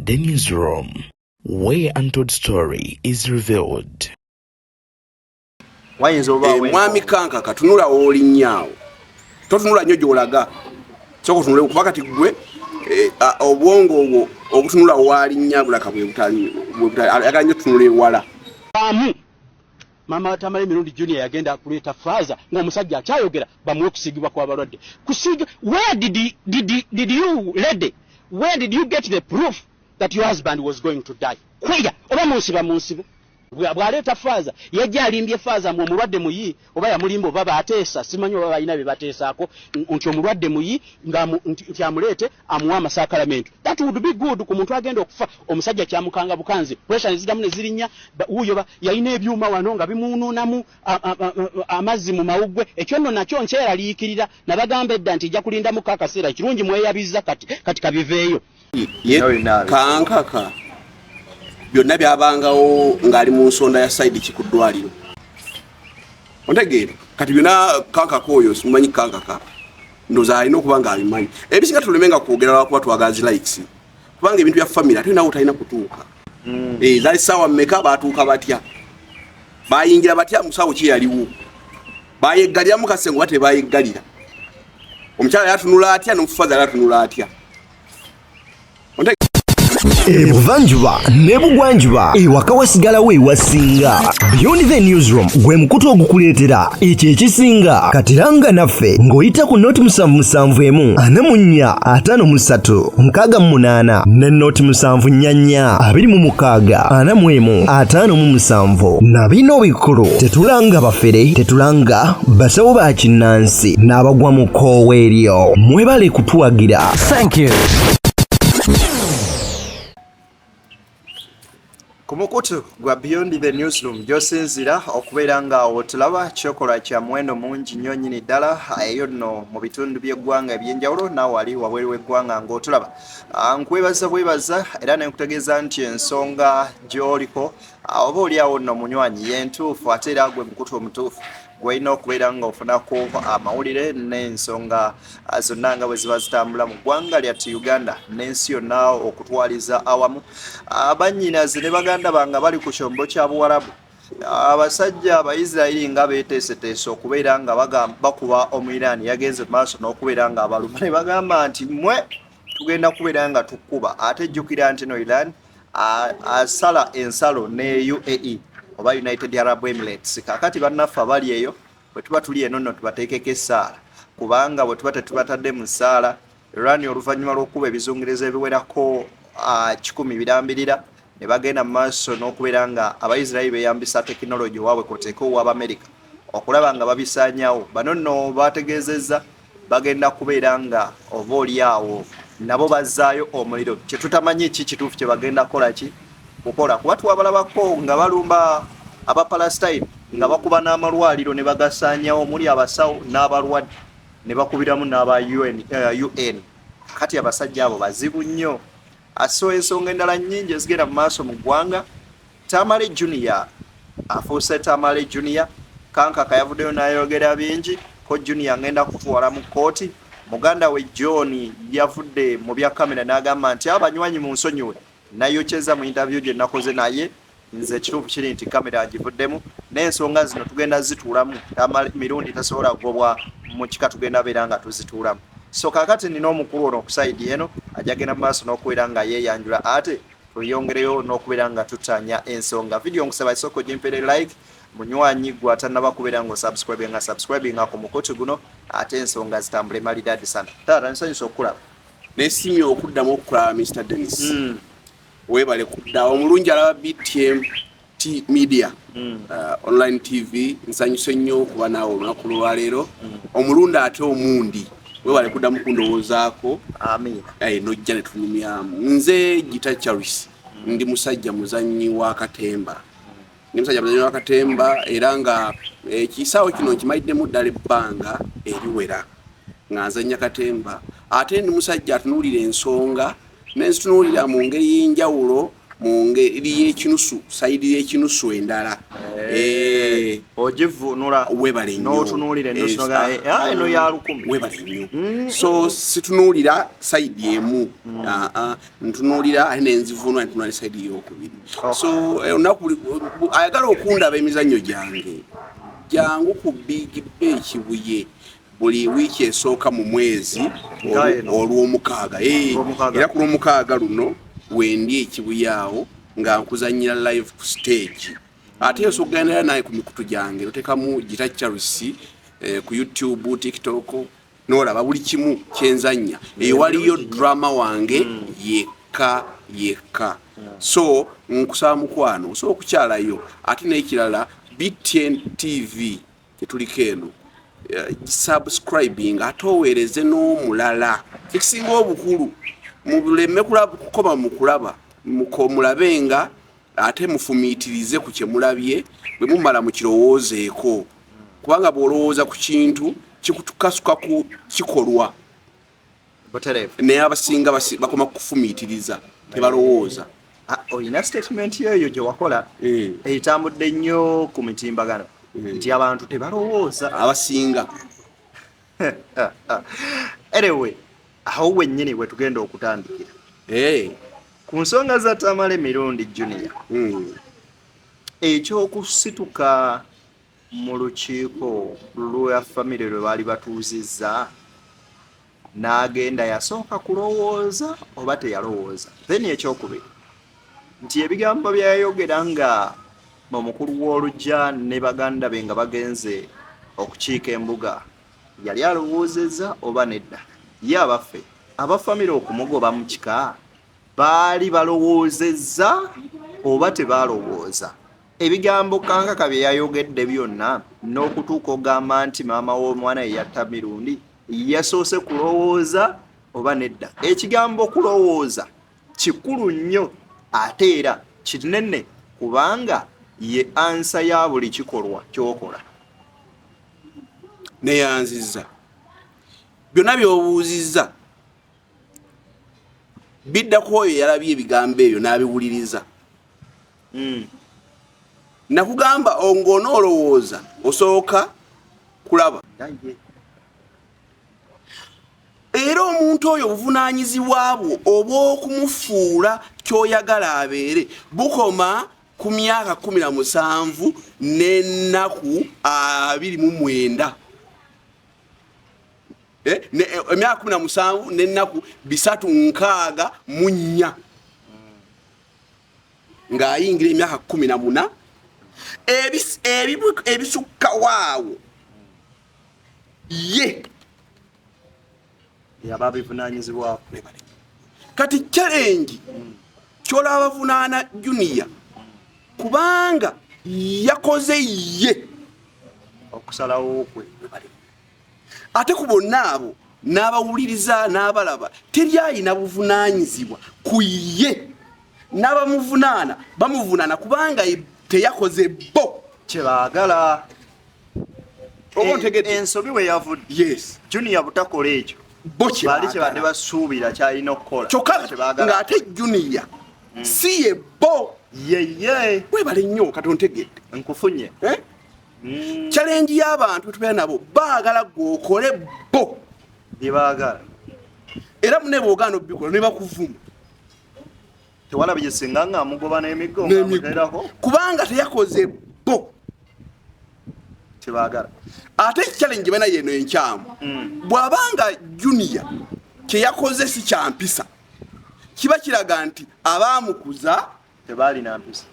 The Newsroom, where untold story is revealed. Mwami Kanka katunula oli nnyawo totunula nnyo gy'olaga soko tunule kuba kati gwe obwongo obwo obutunula wali nnyabulaka bwe butali ayagala nnyo tunula ewala. Mama Tamale Mirundi Junior yagenda kuleta faza ng'omusajja akyayogera bamuwe kusigibwa kwa balwadde. Kusiga, where did you lady, where did you get the proof that your husband was going to die? Kweya oba munsibu bwaleta faza yajja alimbye faza mu mulwadde muyi oba yamulimba oba bateesa simanyi oba balina bye bateesaako nti omulwadde muyi nti amulete amuwa amasakalamento. That would be good ku muntu agenda okufa omusajja kyamukanga bukanzi pressure zidamu ne zirinnya uyo yalina ebyuma wano nga bimunuunamu amazzi mu mawuggwe ekyo nno nakyo nkyeraliikirira nabagamba edda nti ijja kulindamu kaakaseera kirungi mweyabiza kati kabiveeyo. Kankaka byonna byabangawo ng'ali mu nsonda ya side kikuddwaliro ontegeera kati byonna Kankaka oyo simanyi Kankaka ndoza alina okuba nga abimanyi ebisinga tulemenga kwogera lwakuba twagazi likes kubanga ebintu bya family ate nawe talina kutuuka zali sawa mmeka batuuka batya bayingira batya musawo ki yaliwo bayeggalira mu kasengo bate bayeggalira omukyala yatunula atya n'omufaza yatunula atya. Ebuvanjuba nebugwanjuba ewaka wasigalawo ewasinga. Beyond the Newsroom gwe mukutu ogukuleetera ekyo ekisinga katiranga naffe ng'oyita ku noti 771 44 53 ne noti 744 26 41 na bino bikulu tetulanga bafere tetulanga basawo ba kinnansi n'abagwa mu koowa eryo mwebale kutuwagira. Thank you. Kumukutu gwa Beyond the Newsroom gyosinzira okubeera nga otulaba kyokola kya muwendo mungi nnyo nnyini ddala eyo nno mu bitundu by'eggwanga eby'enjawulo naawe wali wabweru w'eggwanga ng'otulaba. Nkwebaza era ne nkutegeeza nti ensonga gy'oliko oba oliawo nno munywanyi y'entuufu ate era gwe mukutu omutuufu gwolina okubeera nga ofunako amawulire n'ensonga zonna nga bwe ziba zitambula mu ggwanga lyattu Uganda n'ensi yonna okutwaliza awamu. Bannyinaze ne baganda banga bali ku kyombo kya Buwarabu abasajja Abayisirayiri nga beeteeseteese okubeera nga bakuba Omuyiraani yagenze maaso n'okubeera nga abaluma ne bagamba nti mmwe tugenda kubeera nga tukkuba ate jjukira nti no Iran asala ensalo ne UAE oba United Arab Emirates kakati bannaffe abali eyo bwe tuba tuli eno nno tubateekeko essaala kubanga bwe tuba tetubatadde mu ssaala Iran oluvannyuma lw'okuba ebizungiriza ebiwerako 10 birambirira ne bagenda mu maaso n'okubeera nga Abayisirayiri beeyambisa tekinologi waabwe kwoteeka ow'Amerika okulaba nga babisaanyawo. Bano nno bategeezezza bagenda kubeera nga oba oliawo nabo bazzaayo omuliro kye tutamanyi ki kituufu kye bagenda kukola kuba twabalabako nga balumba Abapalestine nga bakuba n'amalwaliro ne bagasaanyawo omuli abasawo n'abalwadde ne bakubiramu n'aba UN. Kati abasajja abo bazibu nnyo. Aso ensonga endala nnyingi ezigenda mu maaso mu ggwanga. Tamale Junior afuuse Tamale Junior Kankaka yavuddeyo n'ayogera bingi ko Junior ngenda kutwala mu kooti. Muganda we John yavudde mu bya kamera n'agamba nti abanywanyi mu nsonyiwe nayokyeza mu interview gye nakoze naye nze ekituufu kiri nti kamera agivuddemu n'ensonga zino tugenda zituulamu mirundi tasobola kugobwa mu kika tugenda beera nga tuzituulamu. So kakati nina omukulu ono okusaidi eno ajagenda mu maaso n'okubeera nga yeeyanjula ate tuyongereyo n'okubeera nga tutanya ensonga. Video nkusaba isoko gimpere like munywanyi gwe atannaba kubeera nga ku mukutu guno ate ensonga zitambule malidadi sana. Taata nsanyusa okulaba Nesimye okuddamu okulaba Mr. Dennis. Webale kudda omulungi alaba BTM Media online TV nsanyuse nnyo kuba naawe olunaku lwaleero omulundi ate omundi webale kudda mu kundowoozaako. Amin. Nojja ne tunyumyamu. Nze Gita Charles ndi musajja muzannyi wa katemba. Ndi musajja muzannyi wa katemba era nga ekisaawe kino nkimayiddemu ddala ebbanga eriwera nga nzannya katemba ate ndi musajja atunuulira ensonga n'enzitunuulira mu ngeri y'enjawulo ngeri y'ekinusu sayidi y'ekinusu endala ogivunula webale nnyo n'otunuulira ennusu eno ya 10 webale nnyo so situnuulira sayidi emu ntunuulira ate nenzivunula ntunuulira sayidi y'okubiri so olunaku ayagala okundaba emizannyo gyange jangu ku Big Bay Kibuye buli wiiki esooka mu mwezi olw'omukaaga era ku lw'omukaaga luno wendi ekibuye awo nga nkuzannyira live ku stage ate osokuganira naye ku mikutu gyange otekamu Gita Charles ku YouTube, TikTok n'olaba buli kimu kyenzannya waliyo drama wange yekka so nkusaba mukwano so okukyalayo ate n'ekirala BTN TV tetuliko eno subscribing atoweereze n'omulala ekisinga obukulu muleme kukoba mu kulaba mulabenga ate mufumiitirize ku kyemulabye bwe mumala mu kirowoozeeko kubanga bw'olowooza ku kintu kikutukasuka ku kikolwa naye abasinga bakoma kufumiitiriza tebalowooza oyina statement yoyo gye wakola etambudde nnyo ku mitimbagano nti abantu tebalowooza abasinga anyway awo wennyini we tugenda okutandikira ku nsonga za Tamale Mirundi Junior ekyokusituka mu lukiiko lwa famire lwe baali batuuzizza n'agenda yasooka kulowooza oba teyalowooza then ekyokubiri nti ebigambo byayogera nga omukulu w'olujja ne baganda be nga bagenze okukiika embuga yali alowoozezza oba nedda ye abaffe abafamire okumugoba mu kika baali balowoozezza oba tebalowooza ebigambo kankaka bye yayogedde byonna n'okutuuka ogamba nti maama w'omwana yeyatta Mirundi yasoose kulowooza oba nedda ekigambo kulowooza kikulu nnyo ate era kinene kubanga ye ansa ya buli kikolwa kyokola neyanzizza byonna by'obuuzizza bidda ku oyo yalabye ebigambo ebyo n'abiwuliriza nakugamba ng'onoolowooza osooka kulaba era omuntu oyo obuvunaanyizibwa bwo oba okumufuula ky'oyagala abeere bukoma ku myaka 17 n'ennaku 29 emyaka 17 n'ennaku 364 ng'ayingira emyaka 14 ebisukka waawo ye yaba bivunaanyizibwako kati challenge kyolaba bavunaana Junior kubanga yakoze ye okusalawo okwe ate ku bonna abo n'abawuliriza n'abalaba teri ayina buvunaanyizibwa ku ye n'abamuvunaana bamuvunaana kubanga teyakoze bo kyebaagala ensobi we yavudde yes Junior butakola ekyo baali kyebadde basuubira kyalina okukola kyokka ng'ate Junior si ye bo yeye webale nnyo katontegedde nkufunye challenge y'abantu tubeera nabo baagala gw'okole bo bye baagala era mune bw'ogaana obbikola ne bakuvuma tewalaba gye singa ng'amugoba n'emiggo ng'amuteerako kubanga teyakoze bo tebaagala ate challenge bana yeno enkyamu bw'abanga Junior kye yakoze si kyampisa kiba kiraga nti abaamukuza tebaalina mpisa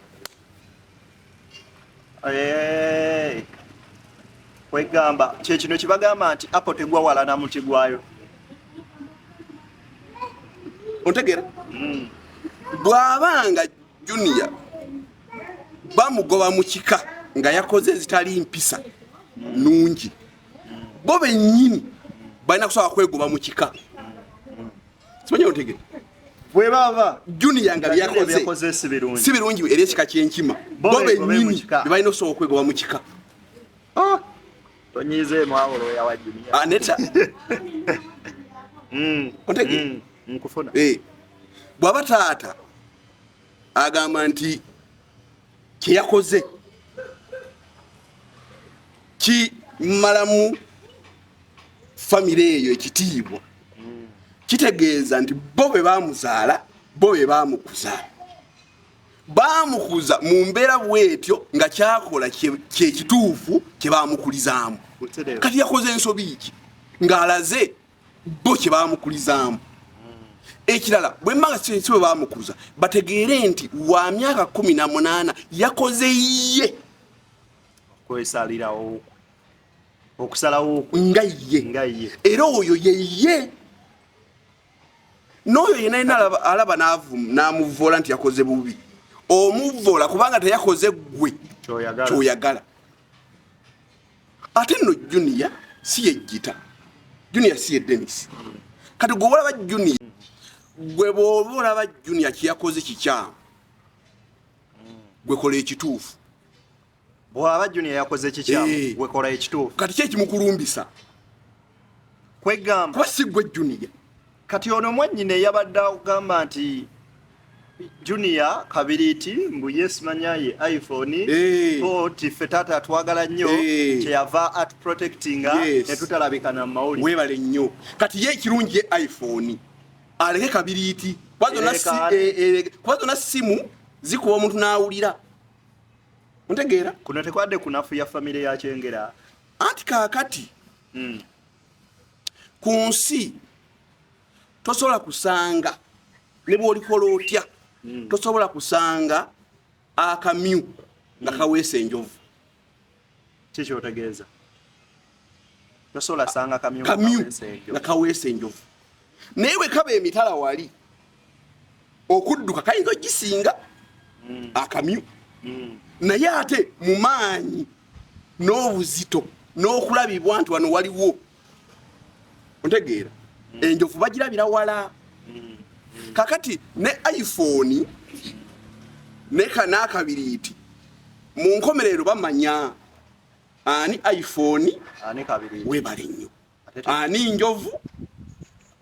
kwegamba kyekino kibagamba nti apo tegwa wala na muti gwayo ontegera bw'abanga Junior bamugoba mu kika nga yakoze zitali mpisa nungi bo bennyini balina kusobola kwegoba mu kika simanyi ontegera bwe baba Junior nga byakoze si birungi eri ekika ky'enkima bo bennyini balina okusobola okwegoba mu kika tonyizeemu awolo yawa Junior neta ontegera nkufuna bw'aba taata agamba nti kyeyakoze kimalamu famire eyo ekitiibwa kitegeeza nti bo be bamuzaala bo be bamukuza mu mbeera bwetyo nga kyakola kyekituufu kye bamukulizaamu kati yakoze ensobi ki ng'alaze bo kye bamukulizaamu ekirala bwe mmanga si bwe bamukuza bategeere nti wa myaka 18 yakoze ye kwesalirawo okusalawo nga ye era oyo ye n'oyo yenna alaba n'amuvoola nti yakoze bubi omuvoola kubanga teyakoze gwe kyoyagala ate nno Junior si ye Gita Junior si ye Dennis kati gwe olaba Junior gwe bw'oba olaba Junior kyeyakoze kikyamu gwe kola ekituufu bw'aba Junior yakoze kikyamu gwe kola ekituufu kati kyekimukulumbisa kwegamba kuba si gwe Junior kati ono mwennyine yabadde okugamba nti Junior kabiriti mbu yes manyaye iPhone oti fetata twagala nnyo kyeyava at protectinga netutalabika na mawuli webale nnyo kati ye ekirungi ye iPhone aleke kabiriti kwazo na simu zikuwa omuntu n'awulira muntegeera kuno tekwadde kunafu ya famire ya Kyengera anti kaakati ku nsi tosobola kusanga ne bw'olikola otya tosobola kusanga akamyu nga kaweesa enjovu kikyotegeeza tosobola sanga kamyu nga kaweesa enjovu naye bwe kaba emitala wali okudduka kayinza ogisinga akamyu naye ate mu maanyi n'obuzito n'okulabibwa nti wano waliwo ontegeera enjovu bagirabira wala kakati ne iPhone ne n'akabiriiti mu nkomerero bamanya ani iPhone ani kabiriiti webale nnyo ani njovu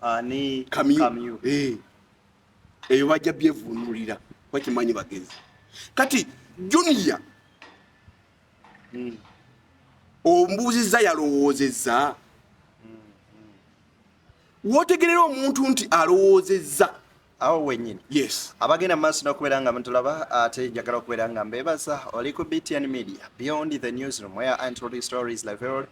ani kamyu eyo bajja byevunulira bakimanyi bagezi kati Junior ombuuzizza yalowoozezza wotegerera omuntu nti alowoozezza awo wenyini yes abagenda maaso n'okubeera nga mutulaba ate njagala okubeera nga mbeebaza oli ku BTN Media Beyond the Newsroom where I tell stories live world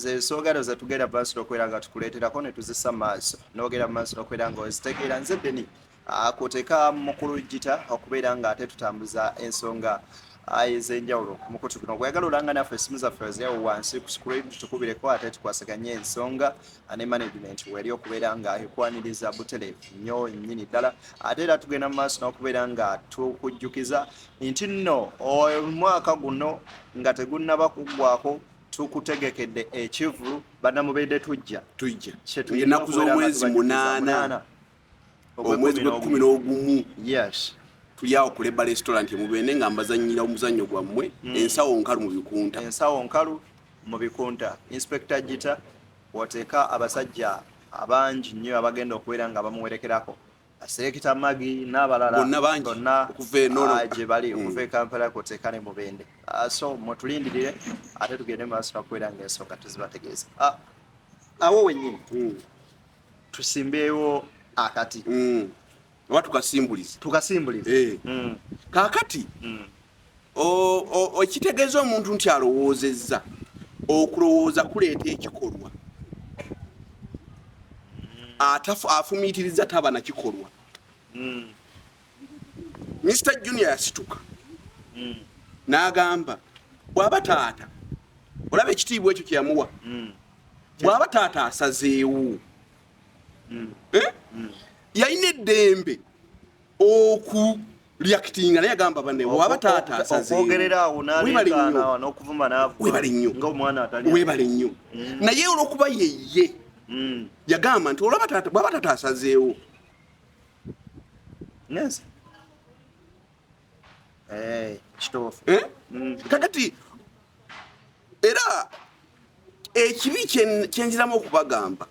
ensonga ze tugenda maaso n'okubeera nga tukuleeterako ne tuzissa maaso n'ogenda maaso n'okubeera nga ozitegeera nze Deni akuteeka mukulu Gita okubeera nga ate tutambuza ensonga ez'enjawulo ku mukutu guno gweyagala olanga naffe essimu zaffe ezeewo wansi ku screen tukubireko ate tukwasaganye ensonga ne management weri okubeera nga ekwaniriza butereevu nnyo nnyini ddala ate era tugenda mu maaso n'okubeera nga tukujjukiza nti nno omwaka guno nga tegunnaba kuggwako tukutegekedde ekivulu bannamubedde tujja ennaku z'omwezi 8 omwezi gwe 11 yes tuliawo kuleba restaurant mubene nga mbazanyira omuzannyo gwammwe ensawo nkalu mu bikunta Inspector Gita woteeka abasajja abangi nnyo abagenda okubeera nga bamuwerekerako Serekita Magi n'abalala bonna gye bali okuva e Kampala kwoteeka ne Mubende so mutulindirire ate tugende maaso n'okubeera nga ensonga tuzibategeeza awo wenyini tusimbeewo akati oba tukasimbulize kaakati ekitegeeza omuntu nti alowoozezza okulowooza kuleeta ekikolwa afumiitiriza taba na kikolwa Mr. Junior yasituka n'agamba bw'aba taata olaba ekitiibwa ekyo kyeyamuwa bw'aba taata asazeewo yalina eddembe okureactinga naye agamba banne waba taata asazeewebale nnyo naye olwokuba yeye yagamba nti bwaba taata asazeewo kakati era ekibi kyenziramu okubagamba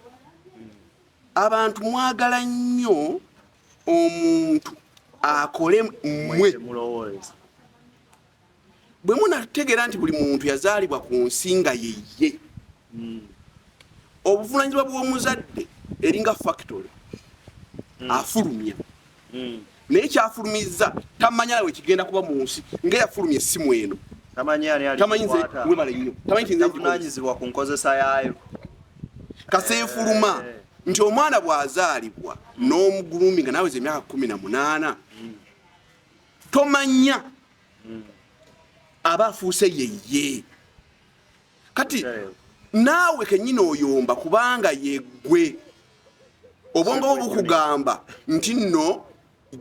abantu mwagala nnyo omuntu akole mmwe bwe munategeera nti buli muntu yazaalibwa ku nsinga yeye obuvunaanyizibwa bw'omuzadde eringa factory afulumya naye kyafulumizza tamanya we kigenda kuba mu nsi ng'eyafulumya essimu eno tamanyi nze webala nnyo tamanyi nti nzevunanyizibwa ku nkozesa yaayo kaseefuluma nti omwana bw'azaalibwa n'omugulumbi nga naweza emyaka 18 tomanya aba afuuse yeye kati naawe kennyini oyomba kubanga yeggwe obwongo bwo bukugamba nti nno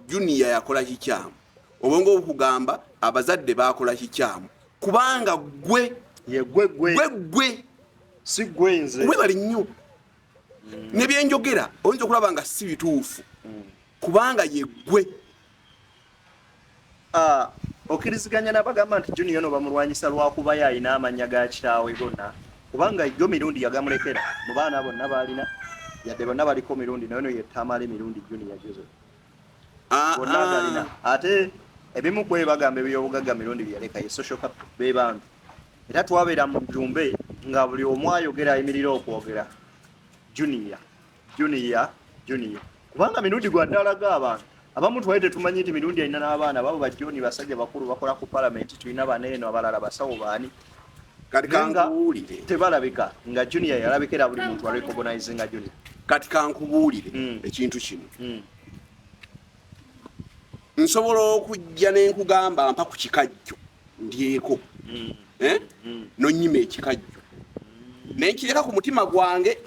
Junior yakola kikyamu obwongo bwo bukugamba abazadde bakola kikyamu kubanga gwe si gwe nze webali nnyo nebyenjogera oyinza okulaba nga si bituufu kubanga yeggwe okkiriziganya nabagamba nti Junior no bamulwanyisa lwakuba yalina amanya ga kitaawe gonna kubanga yo mirundi yagamulekera mu baana bonna baalina yadde bonna baliko mirundi naye no yetamala emirundi Junior yagezo bonna galina ate ebimu kwe bagamba ebyobugagga mirundi byaleka ye social capital bebantu era twabeera mu jjumbe nga buli omu ayogera ayimirira okwogera Junior kubanga mirundi gwa ddala g'abantu abamu twali tetumanyi nti mirundi alina n'abaana babo bajjoni basajja bakulu bakola ku palamenti tulina baneeno abalala basawo baani kati kankubuulire tebalabika nga Junior yalabikira buli muntu arecognize nga Junior kati kankubuulire ekintu kino nsobola okujja n'enkugamba mpa ku kikajjo ndyeko nonyima ekikajjo nenkireka ku mutima gwange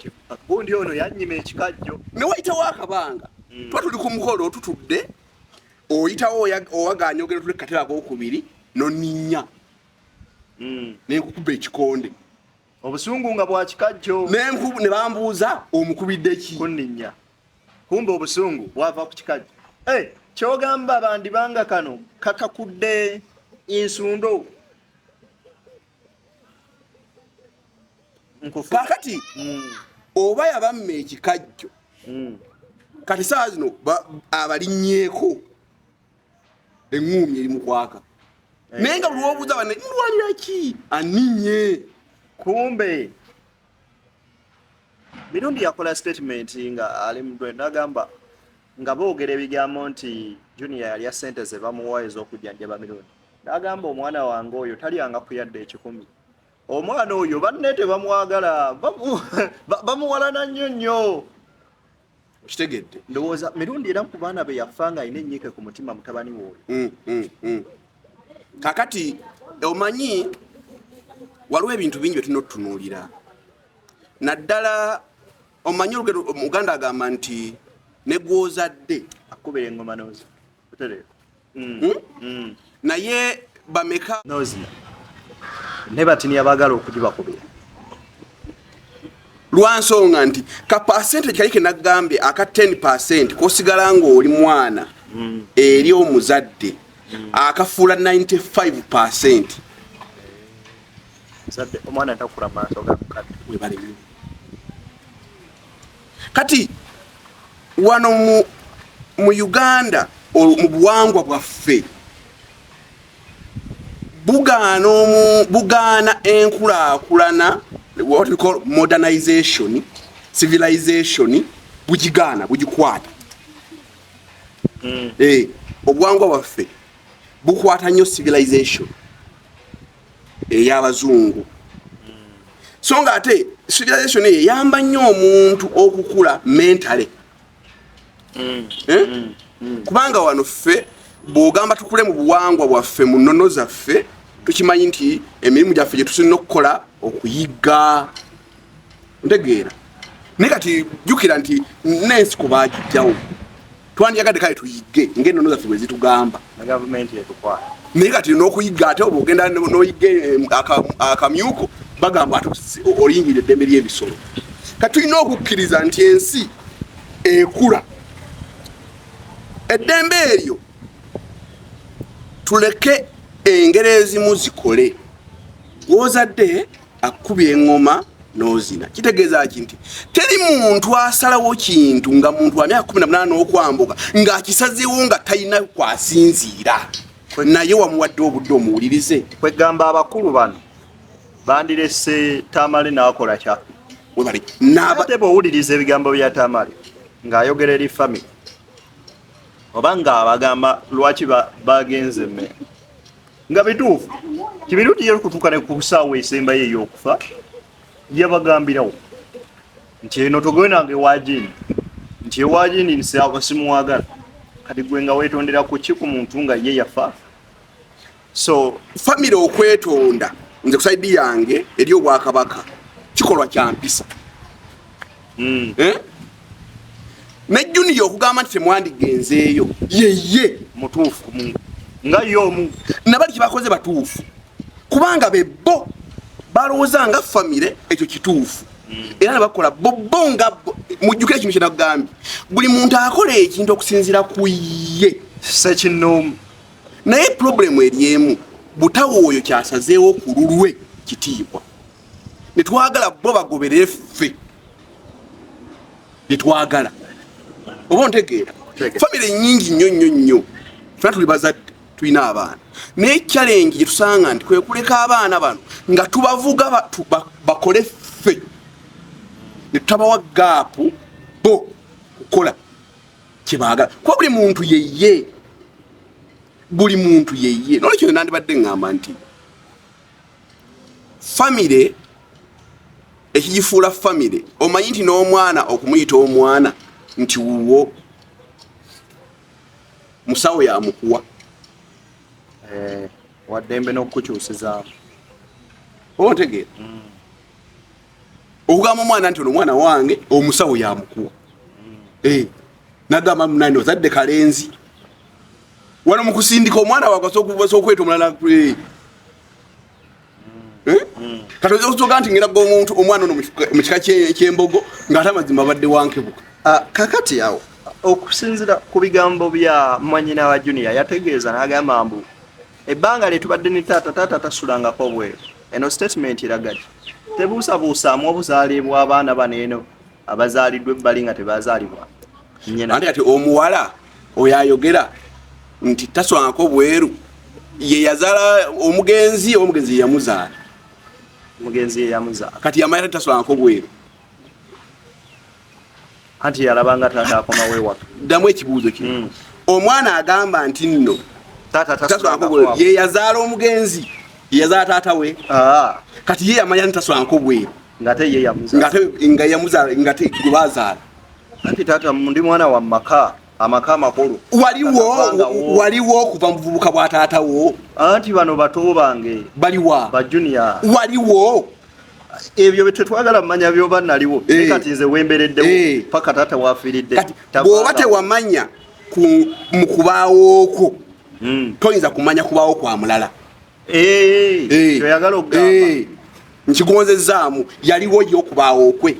gundi ono yanyima ekikajjo newayitawo akabanga tuba tuli ku mukolo tutudde oyitawo owaganya ogera tuli katera akokubiri noninya nenkukuba ekikonde obusungu nga bwa kikajjo ne bambuuza omukubidde ki kunninya kumbe obusungu bwava ku kikajjo kyogamba bandi banga kano kakakudde insundo kakati oba yabamme ekikajjo kati saa zino abalinnyeeko eŋŋuumi eri mu kwaka naye nga buli wobuuza bane ndwanira ki aninnye kumbe mirundi yakola statement nga ali mudwe nagamba nga boogera ebigambo nti Junior yalya ssente ze bamuwa ez'okujjanjaba mirundi nagamba omwana wange oyo talyanga kuyadde 10 omwana oyo banne tebamwagala bamuwalana nnyo nnyo kitegedde ndowooza mirundi era ku baana be yafanga ayina ennyike ku mutima mutabani w'oyo kakati omanyi waliwo ebintu bingi byetulina otutunuulira naddala omanyi olugero Muganda agamba nti negwozadde akubira engoma nozi naye bameka nozi ne batini abagala okugibakubira lwansonga nti ka percentage kali kenagambye aka 10% kosigala ng'oli mwana eri omuzadde akafuula 95%. Zadde omwana takula maaso gakukadde webale kati wano mu Uganda mu buwangwa bwaffe bugaana enkulaakulana what we call modernization civilization bugikwata obuwangwa bwaffe bukwata nnyo civilization ey'abazungu so nga ate civilization eyamba nnyo omuntu okukula mentally kubanga wano ffe bw'ogamba tukule mu buwangwa bwaffe mu nnono zaffe tukimanyi nti emirimu gyaffe gye tusinna okukola okuyigga ntegeera naye kati jjukira nti n'ensi ku baagijjawo twandiyagadde kale tuyigge ng'ennono zaffe bwe zitugamba naye kati n'okuyigga ate oba ogenda n'oyigga akamyuko bagamba ati oliyingirira eddembe ly'ebisolo kati tulina okukkiriza nti ensi ekula eddembe eryo tuleke engero ezimu zikole gw'ozadde akubye eŋŋoma nozina kitegeeza kinti teri muntu asalawo kintu nga muntu wa myaka 18 okwambuka nga akisazeewo nga talina kwasinziira naye wamuwadde obudde omuwulirize kwegamba abakulu bano bandirese Tamale n'akola kya webali nabate bowuliriza ebigambo bya Tamale ng'ayogera eri family oba nga abagamba lwaki bagenze mme nga bituufu kibiruti kutuuka ne ku ssaawa esembayo ey'okufa yabagambirawo nti eno togwenange wajini nti ewajini nsiaba simuwagala kati gwe nga weetondera ku ki ku muntu nga ye yafa so family okwetonda nze kusaidi yange eri obwakabaka kikolwa kya mpisa ne Junior okugamba nti temwandigenzeeyo yeye mutuufu nga y'omu nabali kibakoze batuufu kubanga bebo balowooza nga family ekyo kituufu era ne bakola bo nga mujjukire kino kyenagambye buli muntu akola ekintu okusinziira ku ye sekinoomu naye problemu eryemu butawo oyo kyasazeewo ku lulwe kitiibwa ne twagala bo bagoberere ffe ne twagala oba ontegeera family nyingi nnyo ffe tuli bazadde tulina abaana naye challenge gyetusanga nti kwe kuleka abaana bano nga tubavuga bakole ffe ne tutabawa gaapu bo kukola kyebaagala kuba buli muntu yeye nolwekyo nandibadde ŋŋamba nti family ekigifuula family omanyi nti n'omwana okumuyita omwana nti wuwo musawo yamukuwa waddembe n'okukyusizaamu ontegeera okugamba omwana nti ono omwana wange omusawo yamukuwa nagamba munani ozadde kalenzi wano mukusindika omwana wagasookweta omulala kati ozoga nti ngeraga omuntu omwana ono mu kika ky'embogo ng'ate amazima abadde wankebuka kakati awo okusinzira ku bigambo bya mwanyina wa Junior yategeeza n'agamba mbu ebbanga lyetubadde ne taata tasulangako bweru eno statement eraga ki tebuusabuusaamu obuzaale bw'abaana bano eno abazaaliddwa ebbali nga tebazaalibwa andi ati omuwala oyo ayogera nti taswangako bweru ye yazaala omugenzi yeyamuzaala omugenzi yeyamuzaala kati yamanya taswangako bweru anti yalabanga taata akomawo ewaka ddamu ekibuuzo kino omwana agamba nti nno taswangako bweru ye yazaala omugenzi yeyazaala taata we kati ye yamanya nti taswangako bweru ngate ye yamuzaala ngate gwe bazaala anti taata ndi mwana wa amaka amakulu waliwo okuva mu buvubuka bwa taatawo anti bano bato bange baliwa ba Junior waliwo ebyo tetwagala mmanya byoba naliwo kati nze wembereddewo paka taata wafiiridde bw'oba tewamanya mu kubaawookwo toyinza kumanya kubaawo kwa mulala kyoyagala okugamba nkigonzezaamu yaliwo ye okubaawokwe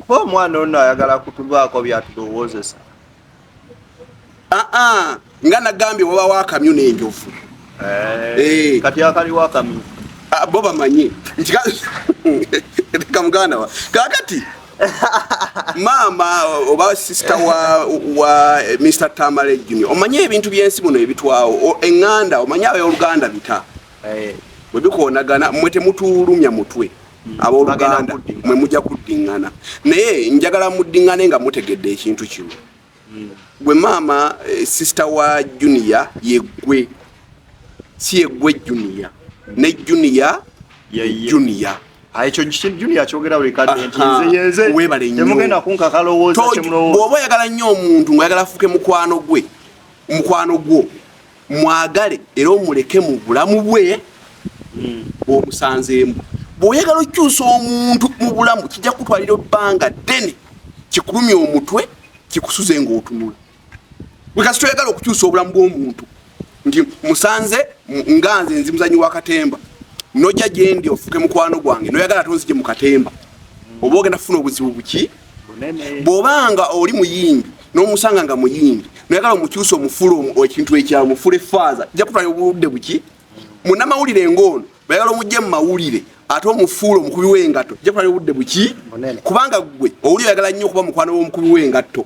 omwana ono ayagala kutubaako byatulowoozesa nga nagambye waba wakamyu n'enjovu kati akaliwo akamyu bo bamanyi ntika muganda wa kakati maama oba sister wa Mr. Tamale Junior omanye ebintu byensi muno ebitwawo eŋŋanda omanye abeoluganda bita bwe bikoonagana mmwe temutulumya mutwe abooluganda mwe mujja kuddiŋŋana naye njagala muddiŋŋane nga mutegedde ekintu kino gwe maama sister wa Junior yeggwe si yeggwe Junior ne Junior Junior ekyo Junior kyogera buli kadde nti nze yenze temugenda kunkakalowooza kyemulowooza bw'oba oyagala nnyo omuntu ng'oyagala afuke mukwano gwo mwagale era omuleke mu bulamu bwe bw'omusanzeemu bw'oyagala okyusa omuntu mu bulamu kijja kutwalira ebbanga ddene kikulumya omutwe kikusuze ng'otunula bwe kasi toyagala okukyusa obulamu bw'omuntu nti musanze nga nze nzimuzanyi wa katemba nojja gyendi ofuke mukwano gwange noyagala tonzije mu katemba oba ogenda kufuna obuzibu buki bw'obanga oli muyimbi n'omusanga nga muyimbi noyagala omukyusa omufulu ekintu ekyamufula efaaza kijja kutwalira obudde buki munnamawulire ng'ono bayagala omugye mu mawulire ate omufuulo omukubi w'engatto ojja kulaba obudde buki kubanga gwe owuli oyagala nnyo okuba mukwano w'omukubi w'engatto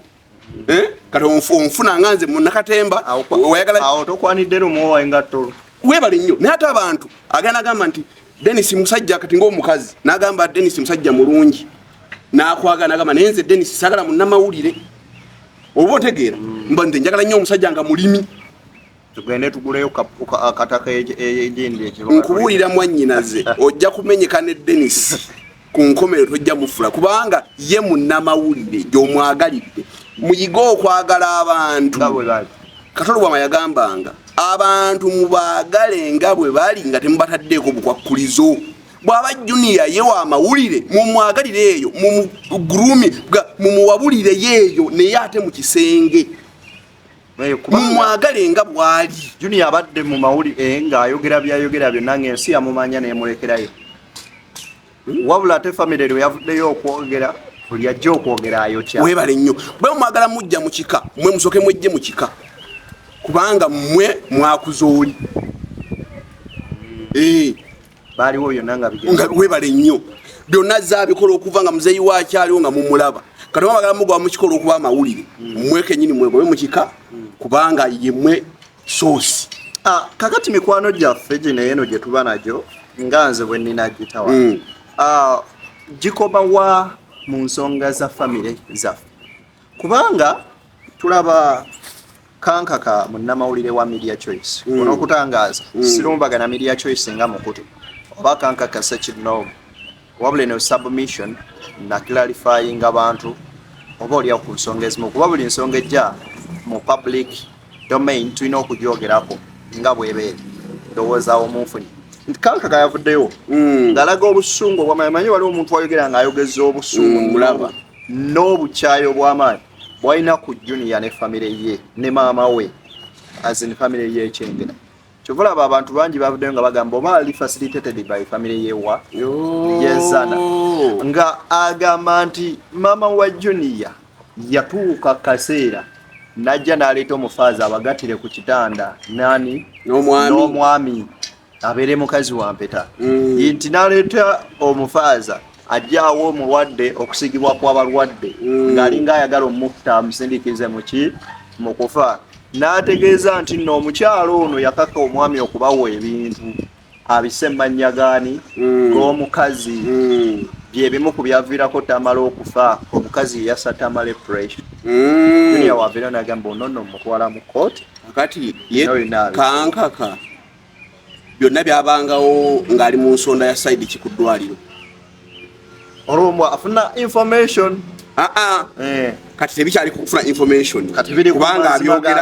kati onfuna nga nze munnakatemba awo tokwanidde lumu engatto weebale nnyo naye ate abantu agenda agamba nti Dennis musajja kati ng'omukazi n'agamba Dennis musajja mulungi n'akwagala n'agamba naye nze Dennis saagala munnamawulire oba otegeera mba nze njagala nnyo omusajja nga mulimi tugende tuguleyo akataka egindi nkubuulira mwannyinaze ojja kumenyeka ne Dennis ku nkomero tojja mufula kubanga ye munnamawulire gy'omwagalidde muyiga okwagala abantu Katolo bwama yagambanga abantu mubaagale nga bwe bali nga temubataddeeko bukwakkulizo bw'aba Junior ye wa mawulire mumwagalire eyo mumugurumi mumuwabulire yeeyo naye ate mu kisenge mumwagale nga bwali Junior abadde mu mawulire ng'ayogera byayogera byonna ng'ensi yamumanya n'emulekerayo wabula ate famire lwe yavuddeyo okwogera buli ajja okwogera ayokya weebale nnyo bwe mumwagala mujja mu kika mmwe musooke mwejje mu kika kubanga mmwe mwakuza oli baaliwo byonna nga weebale nnyo byonna zaabikola okuva nga muzeeyi waakyaliwo nga mumulaba kati mwagala mugwa mukikola okuba amawulire mmwe kennyini mwegobe mu kika kubanga yemmwe soosi kakati mikwano gyaffe gino eno gye tuba nagyo nga nze bwe nnina gitawa gikomawa mu nsonga za famire zaffe kubanga tulaba kankaka munnamawulire wa Media Choice on'okutangaaza sirumbagana Media Choice nga mukutu oba kankaka sekinomu wabula eno submission na clarifying abantu oba oliawo ku nsonga ezimu kuba buli nsonga ejja mu public domain tulina okugyogerako nga bwebeere ndowoozawo munfunyi nti kankaka yavuddeyo ng'alaga obusungu obwamaanyi waliwo omuntu wayogera ng'ayogeza obusungu mulaba n'obukyayi obw'amaanyi bwalina ku Junior ne famire ye ne maama we azini famire ye ekyengera kyova olaba abantu bangi bavuddeyo nga bagamba oba ali facilitated by famire ye wa yezana nga agamba nti maama wa Junior yatuuka kaseera najja n'aleeta omufaaza abagatire ku kitanda nani n'omwami abeere mukazi wa mpeta nti n'aleeta omufaaza ajjaawo omulwadde okusigibwa kw'abalwadde ng'alinga ayagala omukta amusindikize mu kufa n'ategeeza nti nno omukyalo ono yakaka omwami okubawa ebintu abisse mannya gaani ng'omukazi byebimu ku byaviirako Tamala okufa omukazi yassa Tamala pressure Junior waveera n'agamba onono mutwala mu kooti kati kankaka byonna byabangawo ng'ali mu nsonda ya side kikuddwaliro olwombo afuna information kati tebikyali kufuna information kubanga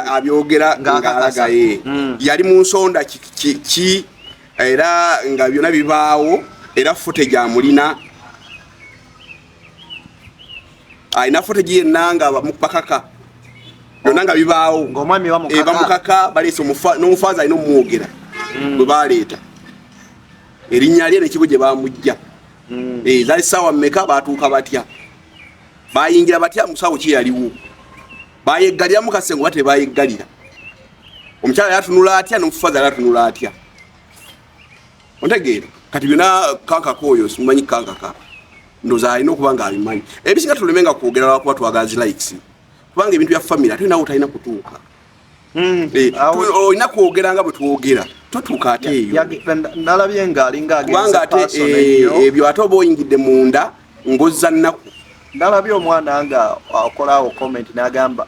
abyogera ng'alagaye yali mu nsonda ki era nga byonna bibaawo era footage amulina alina footage yenna nga bakaka byonna nga bibaawo ng'omwami bamukaka baleese n'omufaaza alina omwogera bwe baleeta erinnya lye nekigo gye bamujja zaali ssaawa mmeka baatuuka batya bayingira batya musawo ki yaliwo bayeggaliramu kasengo ba tebayeggalira omukyala yatunula atya n'omufaaza yatunula atya ontegeera kati byonna kankaka oyo simumanyi kankaka ndoza alina okuba nga abimanyi ebisinga tulemenga kwogera lwakuba twagala zi likes kubanga ebintu bya famire ate nawe talina kutuuka olina kwogera nga bwe twogera totuuka ate eyo nalabye ng'alinga kubanga ate ebyo ate oba oyingidde munda ngozza nnaku nalabye omwana nga akolaawo comment n'agamba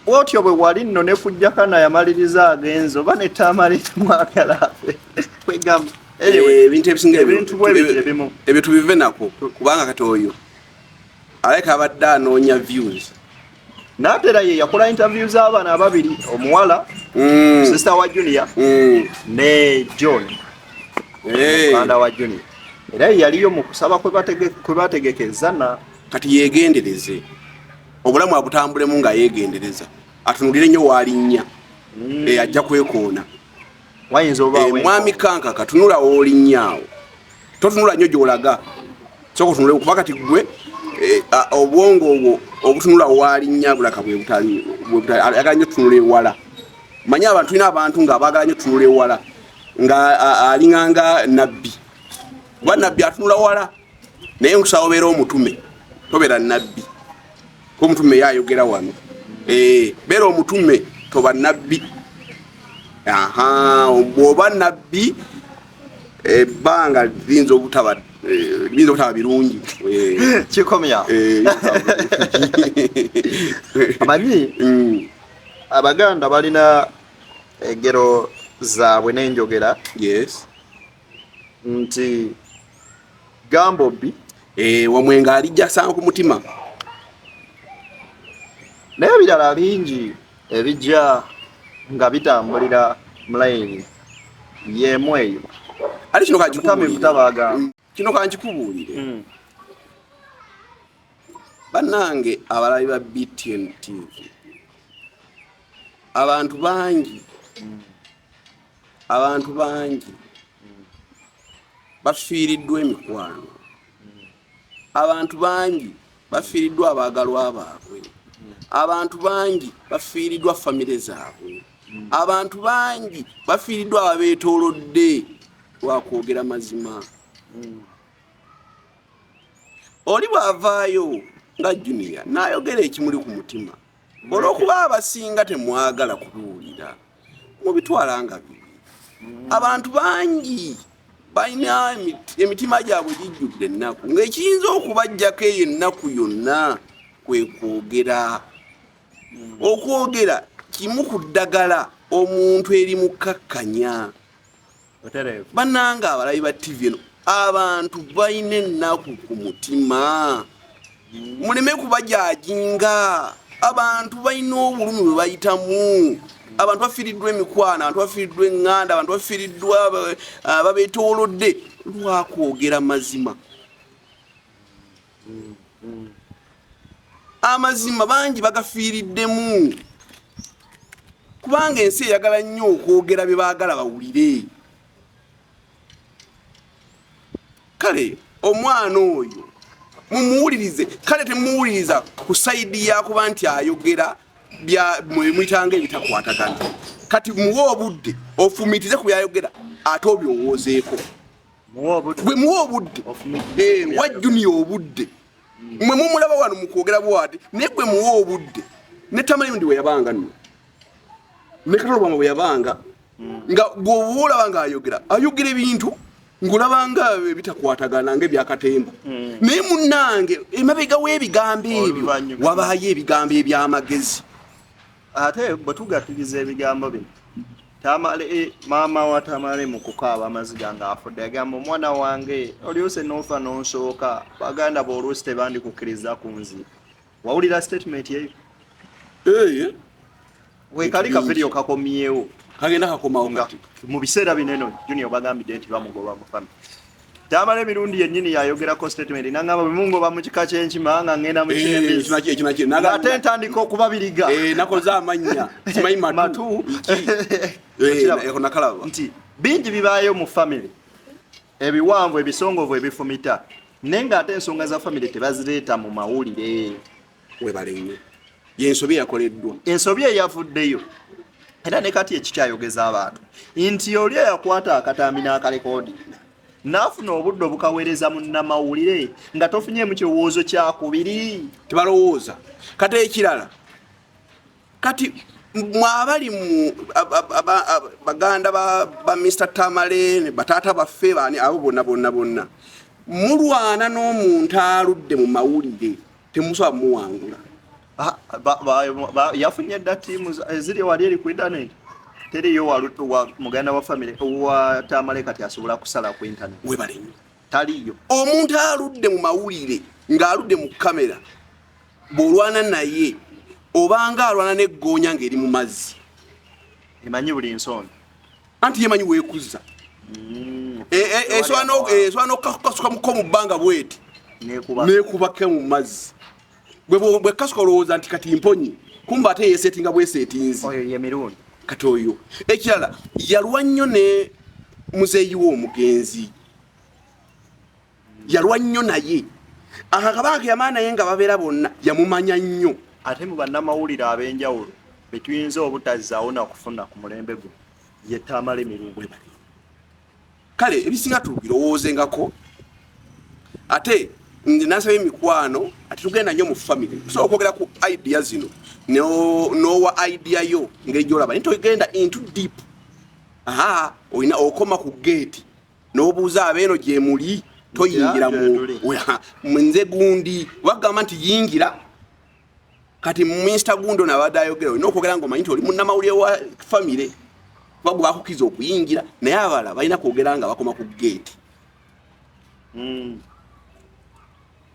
bwotyo bwe wali nno ne kujjakana yamaliriza agenzo oba ne Tamala mwagala kwegamba ebintu ebisinga ebyo tubive nako kubanga kati oyo aleka abadde anoonya views n'atera ye yakola interview z'abaana ababiri omuwala sister wa Junior ne John mwana wa Junior era yaliyo mu kusaba kwe bategekezana kati yegendereze obulamu abutambulemu nga yegendereza atunulire nnyo walinnya ajja kwekoona wayinza oba mwami kankaka tunula olinnyawo totunula nnyo gy'olaga soka otunule kuba kati gwe obwongo obwo obutunula walinnya bulaka bwe butali ayagala nnyo tunula ewala manyi abantu tulina abantu nga baagala nnyo tunula ewala nga alinganga nabbi kuba nabbi atunula wala naye nkusaba obeera omutume tobeera nabbi ko omutume yayogera wano beera omutume toba nabbi bw'oba nabbi ebbanga liyinza obutaba birungi kikomya amanyi abaganda balina engero zaabwe n'enjogera nti gambobbi wamwenga alijja sanga ku mutima naye ebirala bingi ebijja nga bitambulira mu layini yeemu eyo ali kino kankikubuulire bannange abalabi ba BTN TV abantu bangi bafiiriddwa emikwano abantu bangi bafiiriddwa abaagalwa baabwe abantu bangi bafiiriddwa famire zaabwe abantu bangi bafiiriddwa ababeetoolodde lwakwogera mazima oli bw'avaayo nga Junior n'ayogera ekimuli ku mutima olw'okuba abasinga temwagala kubiwulira mubitwala nga bibi abantu bangi balina emitima gyabwe gijjudde ennaku ng'ekiyinza okubajjako eyo ennaku yonna kwe kwogera okwogera kimu ku ddagala omuntu eri mukkakkanya bannanga abalabi ba TV eno abantu balina ennaku ku mutima muleme kubajajinga abantu balina obulumi bwe bayitamu abantu bafiiriddwa emikwano abantu bafiiriddwa eŋŋanda abantu bafiiriddwa babeetoolodde lwakwogera mazima amazima bangi bagafiiriddemu kubanga ensi eyagala nnyo okwogera bye baagala bawulire kale omwana oyo mumuwulirize kale temuwuliriza ku sayidi yakuba nti ayogera mwitanga ebitakwatagana kati muwe obudde ofumiitize ku byayogera ate obyowoozeeko bwe muwe obudde wa Junior obudde mwe mumulaba wano mukwogera bwati naye gwe muwe obudde ne Tamalimdi bwe yabanga nno ne Katolobwanga bwe yabanga nga gwoba olaba nga ayogera ebintu ngulabanga bitakwatagana ng'ebyakatemba naye munnange emabega w'ebigambo ebyo wabaayo ebigambo eby'amagezi ate bwe tugatiriza ebigambo bino maama wa Tamale mu kukaaba amaziga ng'afudde agamba omwana wange olyose n'ofa n'onsooka baganda b'oluusi tebandikukkiriza ku nzi wawulira statement eyo weekali kavidiyo kakomyewo kagenda kakomawo kati mu biseera bineno Junior bagambidde nti bamugoba mu family Tamale emirundi yennyini yayogerako statement nangamba bimungoba mu kika ky'enkima nga ngenda mu kyembezi ate ntandika okubabiriga nakoze amannya simanyi matu nakalaba nti bingi bibaayo mu family ebiwanvu ebisongovu ebifumita naye ng'ate ensonga za family tebazireeta mu mawulire webale nnyo yensobi yakoleddwa ensobi eyavuddeyo era ne kati ekikyayogeza abantu nti oli eyakwata akatambi n'akalekoodi n'afuna obudde obukaweereza munnamawulire nga tofunyeemu kirowoozo kyakubiri tebalowooza kati ekirala kati mwabali mu baganda ba Mr. Tamale ne bataata baffe baani abo bonna mulwana n'omuntu aludde mu mawulire temusobola muwangula yafunye dda ttiimu eziri wali eri ku internet teriyo wa muganda wa family wa Tamale kati asobola kusala ku internet webale nnyo taliyo omuntu aludde mu mawulire ng'aludde mu kamera bw'olwana naye obanga alwana n'eggoonya ng'eri mu mazzi emanyi buli nsonda anti yemanyi weekuzza esobola n'okukasukamuko mu bbanga bweti neekubake mu mazzi bwe kasuka olowooza nti kati mponyi kumba ate yeesetinga bweseetinzi oyo ye mirundi kati oyo ekirala yalwa nnyo ne muzeeyi w'omugenzi yalwa nnyo naye akakabanga yamaa naye nga babeera bonna yamumanya nnyo ate mu bannamawulire ab'enjawulo betuyinza obutazzaawo nakufuna ku mulembe gwe ye Tamale emirundi kale ebisinga tubirowoozengako ate nasaba emikwano ati tugenda nnyo mu family tusobola okwogera ku idea zino nowa idea yo ng'ejolaba nitogenda into deep oyina okoma ku gate n'obuuza abeeno gye muli toyingira mu nze gundi wagamba nti yingira kati Mr. Gundo nabadde ayogera olina okwogera ng'omanyi nti oli munnamawulire wa family kuba gwe bakukiza okuyingira naye abalala balina kwogera nga bakoma ku gate.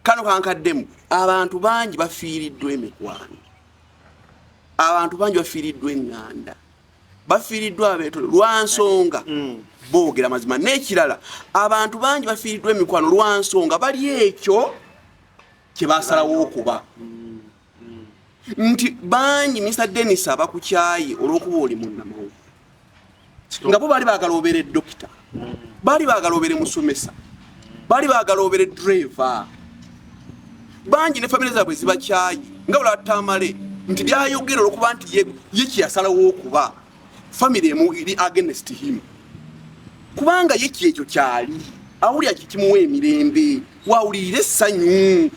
Kano kankaddemu abantu bangi bafiiriddwa emikwano, abantu bangi bafiiriddwa eŋŋanda, bafiiriddwa abeetole lwa nsonga boogera mazima. N'ekirala abantu bangi bafiiriddwa emikwano lwa nsonga bali ekyo kye baasalawo okuba. Nti bangi Mr. Dennis abakukyaye olw'okuba oli munnamawulire nga bo baali baagala obeere dokita, baali baagala obeere musomesa, baali baagala obeere driver. Bangi ne family zaabwe zibakyaye nga bula Tamale nti byayogera olw'okuba nti ye kyeyasalawo okuba family emu eri against him kubanga ye kyekyo kyali awulira kikimuwa emirembe wawulire essanyu.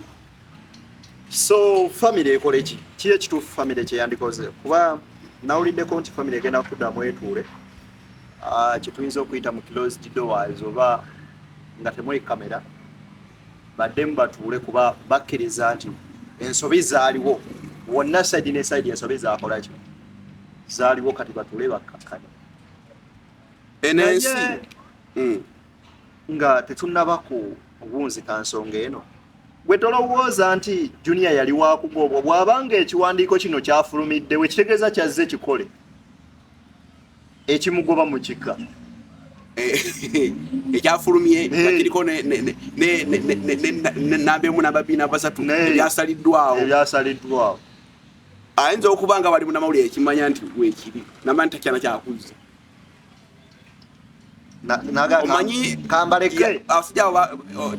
So family ekola ki ekituufu family kyeyandikoze kuba nawuliddeko nti family egenda kuddamu etuule kyetuyinza okuyita mu closed doors oba nga temuli kamera baddemu batuule kuba bakkiriza nti ensobi zaaliwo wonna side ne side ensobi zaakola ki zaaliwo kati batuule bakkakkane enensi nga tetunnaba ku obunzi kansonga eno gwe tolowooza nti Junior yali waakugobwa bw'abanga ekiwandiiko kino kyafulumidde we kitegeeza kyazze kikole ekimugoba mu kika ekyafulumye bakiriko namba emu namba bbiri namba ssatu ebyasaliddwawo ayinza okuba nga bali munnamawulire ekimanya nti weekiri namba nti takyana kyakuzza omanyi kambaleke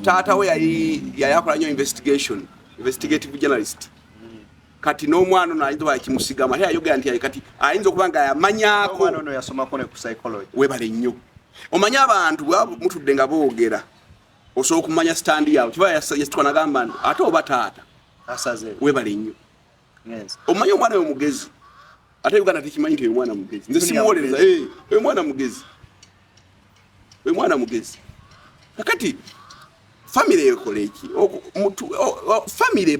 taata we yali akola nnyo investigative journalist kati n'omwana ono ayinza bakimusigama ate ayogera nti kati ayinza okuba nga yamanyaako ono yasomako ne ku psychology webale nnyo omanyi abantu mutudde nga boogera osobola okumanya standi yaabwe kiba yasituka nagamba ate oba taata webale nnyo omanyi omwana we mugezi ate Uganda tekimanyi nti oyo mwana mugezi nze simuwolereza oyo mwana mugezi we mwana mugezi kakati family ekola eki family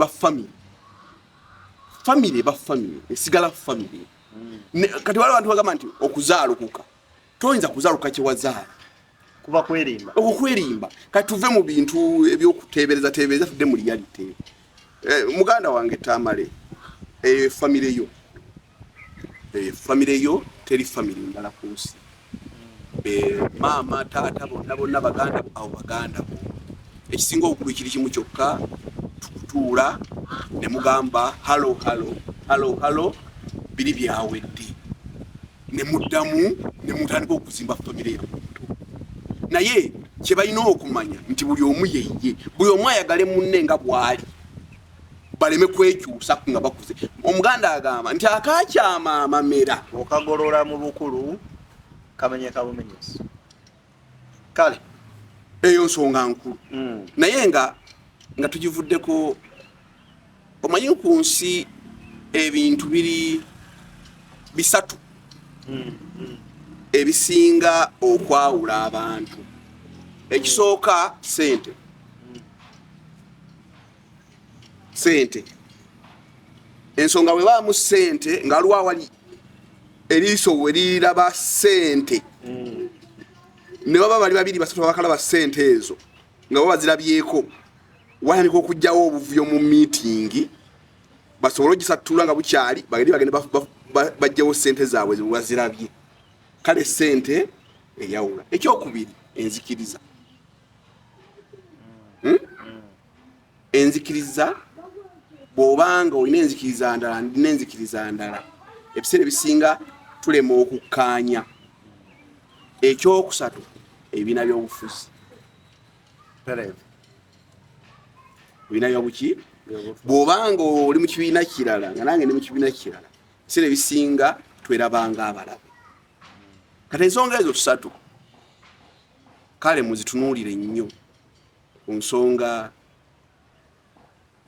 eba family esigala family kati waliwo abantu bagamba nti okuzaalukuka toyinza kuzaaluka kyewazaala kuba kwerimba okwerimba kati tuve mu bintu ebyokuteebereza tudde mu reality. Muganda wange Tamale family yo teri family ndala ku nsi. Mama taata bonna baganda abo baganda bo ekisinga okulu kiri kimu kyokka tukutuula ne mugamba halo biri byawedde ne muddamu ne mutandika okuzimba family yamuntu naye kye balina okumanya nti buli omu yeye buli omu ayagale munne nga bwali baleme kwekyusa nga bakuze. Omuganda agamba nti akakyama amamera okagolola mu bukulu kamenyeka bumenyesi kale eyo nsonga nkulu naye nga tugivuddeko omanyi ku nsi ebintu biri bisatu ebisinga okwawula abantu. Ekisooka sente ensonga bwe baamu sente nga waliwo awali eriiso we liraba sente ne baba bali babiri basatu bakalaba sente ezo nga bo bazirabyeko wayandika okujjawo obuvuyo mu meeting basobola ogisatula nga bukyali bagende bajjawo sente zaabwe zibazirabye. Kale sente eyawula. Ekyokubiri enzikiriza. Enzikiriza bw'obanga olina enzikiriza ndala ndina enzikiriza ndala ebiseera ebisinga tulema okukkaanya. Ekyokusatu ebibiina by'obufuzi. Ebibiina by'obuki bw'obanga oli mu kibiina kirala nga nange ndi mu kibiina kirala ebiseera ebisinga twerabanga abalabe. Kati ensonga ezo tusatu kale muzitunuulire nnyo nsonga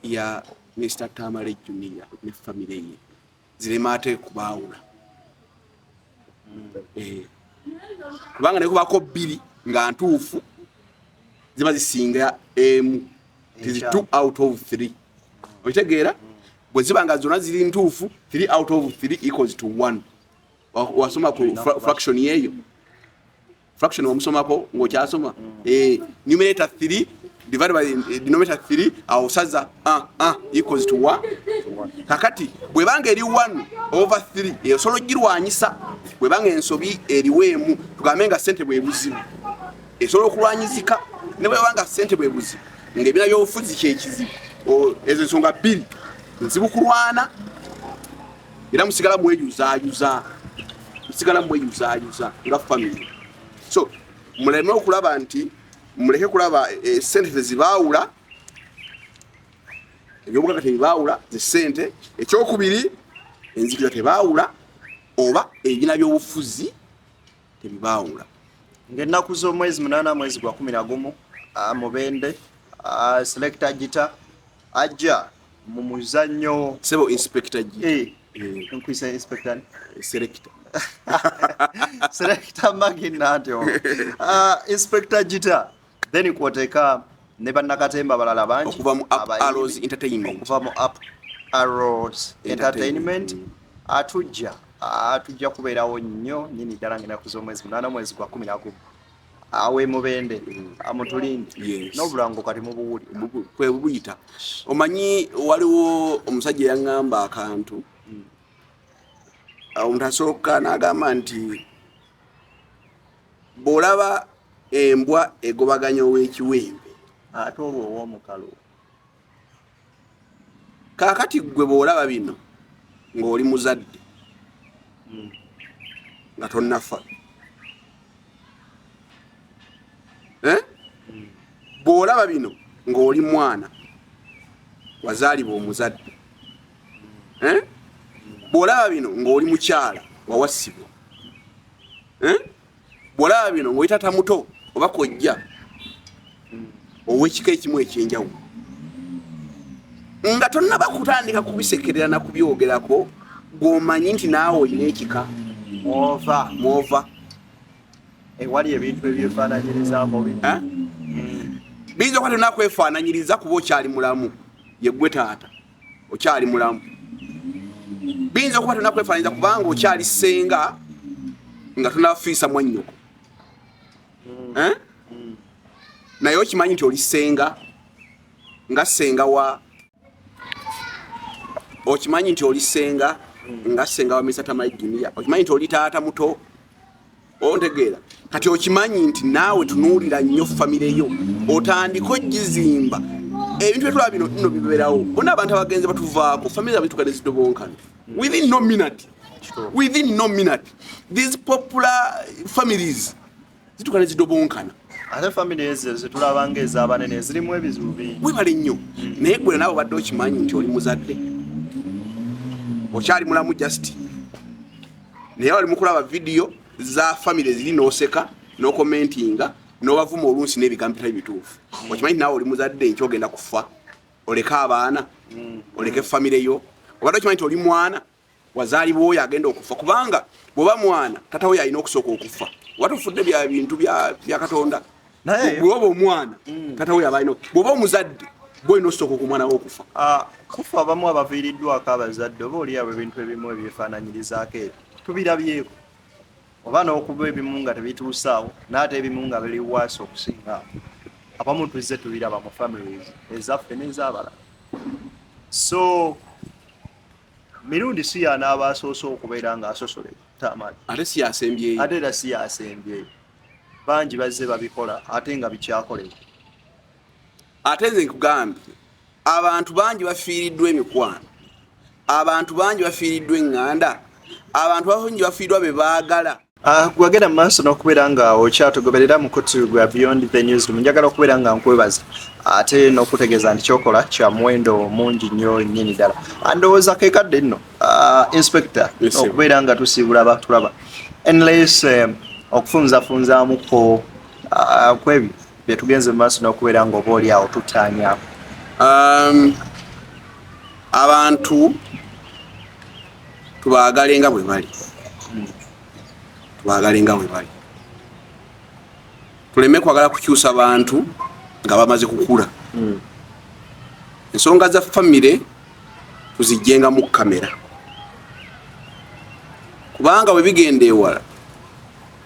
ya Mr. Tamale Junior ne family ye zirema ate kubaawula kubanga ne kubako bbiri nga ntuufu ziba zisinga emu tizi 2 out of 3 okitegeera bwe ziba nga zonna ziri ntuufu 3 out of 3 equals to 1 wasoma ku fraction yeyo fraction wamusomako ng'okyasoma numerator 3 divided by denominator 3 awusaza equals to 1 kakati bwe banga eri 1 over 3 esolo girwanyisa bwe banga ensobi eriweemu tugambe nga ssente bwe buzibu esolo okulwanyizika ne bwe banga ssente bwe buzibu ng'ebina by'obufuzi kyekizibu ezo ensonga bbiri nzibu kulwana era musigala mweyuzaayuza nga family so muleme okulaba nti muleke kulaba sente tezibaawula ebyobugaga tebibaawula zisente ekyokubiri enzikiriza tebaawula oba ebina by'obufuzi tebibaawula ng'ennaku z'omwezi 8 mwezi gwa 11 Mubende selector Gita ajja mu muzannyo sebo inspector Gita nkwisa inspector selector selector maginatyo inspector Gita then kwoteka ne bannakatemba balala bangi okuva mu Up Arrows Entertainment atujja kubeerawo nnyo nyini ddala ng'ennaku z'omwezi 8 mwezi gwa 11 awe Mubende amutulinde n'obulango kati mubuwuli kwe buyita omanyi waliwo omusajja yaŋŋamba akantu omuntu asooka n'agamba nti bw'olaba embwa egobaganya ow'ekiwempe ate olwo ow'omukalo kaakati gwe bw'olaba bino ng'oli muzadde nga tonnafa bw'olaba bino ng'oli mwana wazaalibwa omuzadde bw'olaba bino ng'oli mukyala wawasibwa bw'olaba bino ng'oli tata muto oba kojja ow'ekika ekimu ekyenjawulo nga tonnaba kutandika kubisekerera na kubyogerako gw'omanyi nti naawe olina ekika mwova ewali ebintu ebyefaananyiriza mubi biyinza okuba tonakwefaananyiriza kuba okyali mulamu yeggwe taata okyali mulamu biyinza okuba tonakwefaananyiriza kubanga okyali ssenga nga tonafiisa mwannyoko naye okimanyi nti oli ssenga nga ssenga wa okimanyi nti oli ssenga nga ssenga wa Mr. Tamale Junior okimanyi nti oli taata muto ontegeera kati okimanyi nti naawe tunuulira nnyo famire yo otandika ogizimba ebintu byetulaba bino nno bibeerawo bonna abantu abagenzi batuvaako famire zabwe zitukane zidobonkana within no minute these popular families zitukane zidobonkana ate famire ezo zetulaba ng'ez'abanene zirimu ebizibu bingi webale nnyo naye gwe naawe obadde okimanyi nti oli muzadde okyali mulamu just naye wali mukulaba vidiyo za family ziri n'oseka n'okomentinga n'obavuma olunsi n'ebigambo bitali bituufu okimanyi nti naawe oli muzadde nkyogenda kufa oleke abaana oleke famire yo obadde okimanyi nti oli mwana wazaalibwa oyo agenda okufa kubanga bw'oba mwana tata we alina okusooka okufa oba tufudde bya bintu bya Katonda bw'oba omwana tata we aba alina bw'oba omuzadde gwolina osooka okumwana we okufa kufa abamu abaviiriddwako abazadde oba oli abo ebintu ebimu ebyefaananyirizaako ebyo tubirabyeko oba n'okuba ebimu nga tebituusaawo n'ate ebimu nga biri waasi okusinga abamu tuzze tubiraba mu families ezaffe n'ez'abalala so mirundi si y'anaaba asoose okubeera ng'asosole Tamale ate si yasembyeyo ate era si yasembyeyo bangi bazze babikola ate nga bikyakolebwa ate nze nkugambye abantu bangi bafiiriddwa emikwano abantu bangi bafiiriddwa eŋŋanda abantu bangi bafiiriddwa be baagala gwagenda mu maaso n'okubeera nga okyatugoberera mu kutu gwa Beyond the Newsroom njagala okubeera nga nkwebaza ate n'okutegeeza nti kyokola kya muwendo mungi nnyo nnyini ddala ndowooza keekadde nno inspector okubeera nga tusiibula abatulaba unless okufunzafunzaamuko kwebyo bye tugenze mu maaso n'okubeera ng'oba oli awo tutaanyaako? Abantu tubaagale nga bwe bali. Tubaagale nga bwe bali. Tuleme kwagala kukyusa abantu nga bamaze kukula. Ensonga za famire tuzijjenga mu kamera. Kubanga bwe bigenda ewala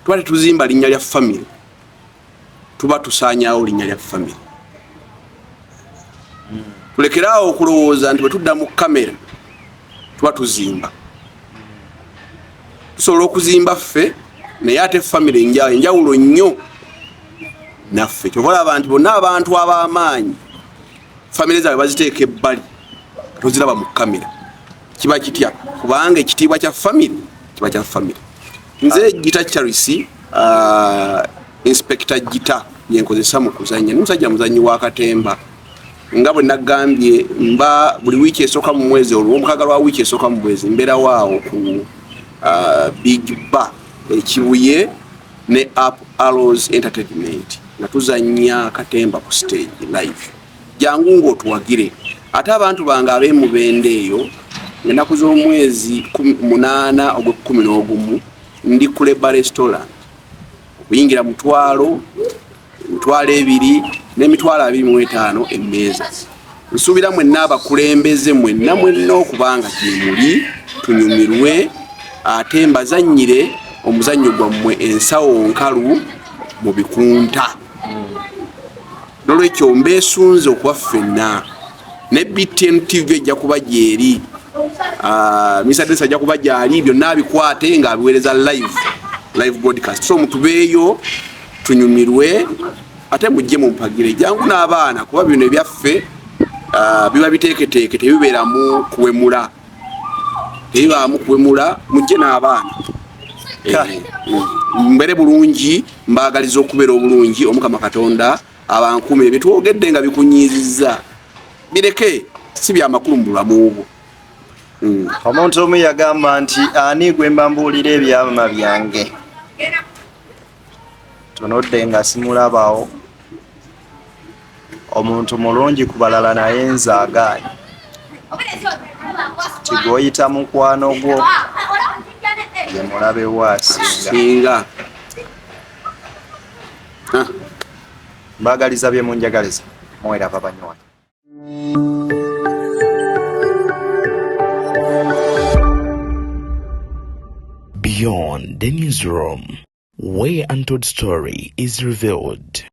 tuba tetuzimba linnya lya famire, tuba tusaanyaawo linnya lya famire. Tulekeraawo okulowooza nti bwe tudda mu kamera tuba tuzimba. Tusobola okuzimba ffe naye ate famire enjawulo nnyo naffe. Kyobalaba nti bonna abantu ab'amaanyi famire zaabwe baziteeka ebbali toziraba mu kamera. Kiba kitya? Kubanga ekitiibwa kya famire kiba kya famire. Nze Gita Charles, Inspector Gita yenkozesa mu kuzannya. Ni musajja muzannyi wa katemba. Nga bwe nagambye mba buli wiiki esooka mu mwezi olw'omukaga lwa wiiki esooka mu mwezi mbeera waawo ku Big Bar Ekibuye ne Up Arrows Entertainment nga tuzannya katemba ku stage live. Jangu ng'otuwagire. Ate abantu bange ab'emubende eyo ennaku z'omwezi 8 ogw'E11 ndi ku Leba Restaurant okuyingira mutwalo 2 n'emitwalo 25 emmeeza. Nsuubira mwenna abakulembeze mwenna okubanga gyemuli tunyumirwe ate mbazannyire omuzannyo gwammwe ensawo nkalu mu bikunta. Nolwekyo mbeesunze okuba ffenna ne BTN TV ejja kuba gyeri. Mr. Desa ajja kuba gyali byonna abikwate ng'abiweereza live broadcast. So mutubeeyo tunyumirwe ate mujje mumpagire jangu n'abaana kuba bino ebyaffe biba biteeketeeke tebibeeramu kuwemula. Tebibaamu kuwemula mujje n'abaana. Mbere bulungi mbaagaliza okubeera obulungi Omukama Katonda abankume betwogedde nga bikunyiizizza bireke si bya makulu mu bulamu bwo. Omuntu omu yagamba nti ani gwe mbambuulira ebyama byange tunodde nga simulabawo. Omuntu mulungi ku balala naye nzaagaanye ti gwoyita mukwano gwo ye mulabe waasinga. Mbaagaliza bye munjagaliza muweraba banywanyi. Beyond the newsroom, where untold story is revealed.